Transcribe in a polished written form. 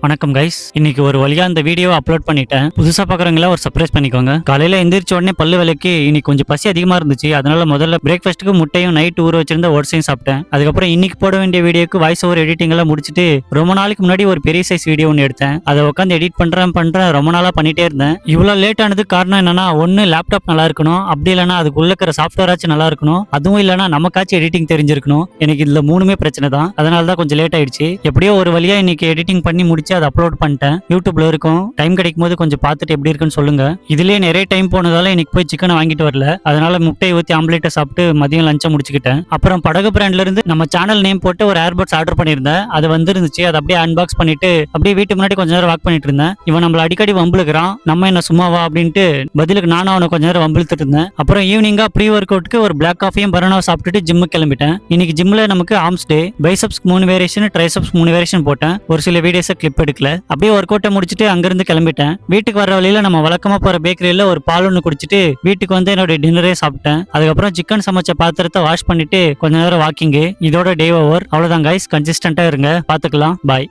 வணக்கம் கைஸ், இன்னைக்கு ஒரு வழியா இந்த வீடியோ அப்லோட் பண்ணிட்டேன். புதுசா பாக்குறவங்களா ஒரு சர்ப்ரைஸ் பண்ணிக்கோங்க. காலையில எந்திரிச்ச உடனே பல்லு விளக்கி இன்னைக்கு கொஞ்சம் பசி அதிகமா இருந்துச்சு. அதனால முதல்ல பிரேக்ஃபாஸ்ட்டுக்கு முட்டையும் நைட் ஊற வச்சிருந்த ஓட்ஸையும் சாப்பிட்டேன். அதுக்கப்புறம் இன்னைக்கு போட வேண்டிய வீடியோக்கு வாய்ஸ் ஓவர் எடிட்டிங் எல்லாம் முடிச்சுட்டு ரொம்ப நாளைக்கு முன்னாடி ஒரு பெரிய சைஸ் வீடியோ ஒன்று எடுத்தேன். அதை உட்காந்து எடிட் பண்றேன் ரொம்ப நாளா பண்ணிட்டே இருந்தேன். இவ்வளவு லேட் ஆனது காரணம் என்னன்னா, ஒன்னு லேப்டாப் நல்லா இருக்கணும், அப்படி இல்லைன்னா அதுக்குள்ள இருக்கிற சாஃப்ட்வேர் ஆச்சு நல்லா இருக்கணும், அதுவும் இல்லைன்னா நமக்காச்சும் எடிட்டிங் தெரிஞ்சிருக்கணும். எனக்கு இதுல மூணுமே பிரச்சனை தான். அதனால தான் கொஞ்சம் லேட் ஆயிடுச்சு. எப்படியோ ஒரு வழியா இன்னைக்கு எடிட்டிங் பண்ணி முடிச்சு அதை அப்லோட் பண்ணிட்டேன். யூடியூப்ல இருக்கும். டைம் கிடைக்கும் போது கொஞ்சம் பார்த்துட்டு எப்படி இருக்குன்னு சொல்லுங்க. இதுலயே நிறைய டைம் போனதால இன்னைக்கு போய் சிக்கனை வாங்கிட்டு வரல. அதனால முட்டையை ஊற்றி ஆம்லேட்டை சாப்பிட்டு மதியம் லஞ்சை முடிச்சுக்கிட்டேன். அப்புறம் படகு பிராண்ட்ல இருந்து நம்ம சேனல் நேம் போட்டு ஒரு ஏர்பட்ஸ் ஆர்டர் பண்ணியிருந்தேன். அது வந்துருந்துச்சு. அதை அப்படியே அன்பாக்ஸ் பண்ணிட்டு அப்படியே வீட்டு முன்னாடி கொஞ்ச நேரம் வாக் பண்ணிட்டு இருந்தேன். இவன் நம்மள அடிக்கடி வம்பிழுக்கிறான். நம்ம என்ன சும்மாவா அப்படின்ட்டு பதிலுக்கு நானும் அவனை கொஞ்ச நேரம் வம்பிழுத்துட்டு இருந்தேன். அப்புறம் ஈவினிங்கா ப்ரீ ஒர்க் அவுட்டுக்கு ஒரு பிளாக் காஃபியும் பனானாவும் சாப்பிட்டுட்டு ஜிம்முக்கு கிளம்பிட்டேன். இன்னைக்கு ஜிம்ல நமக்கு ஆர்ம்ஸ் டே. பைசப்ஸ் 3 வேரியேஷன், ட்ரைசப்ஸ் 3 வேரியேஷன் போட்டேன். ஒரு சில வீடியோஸை கிளிப் எடுக்கல. அப்படியே ஒர்க் அவுட்டை முடிச்சுட்டு அங்கிருந்து கிளம்பிட்டேன். வீட்டுக்கு வர வழியில நம்ம வழக்கமா போற பேக்கரியில ஒரு பால் ஒன்று குடிச்சிட்டு வீட்டுக்கு வந்து என்னோட டின்னரே சாப்பிட்டேன். அதுக்கப்புறம் சிக்கன் சமைச்ச பாத்திரத்தை வாஷ் பண்ணிட்டு கொஞ்ச நேரம் வாக்கிங். இதோட டே ஓவர். அவ்வளவுதான் கைஸ். கன்சிஸ்டன்டா இருங்க. பாத்துக்கலாம். பாய்.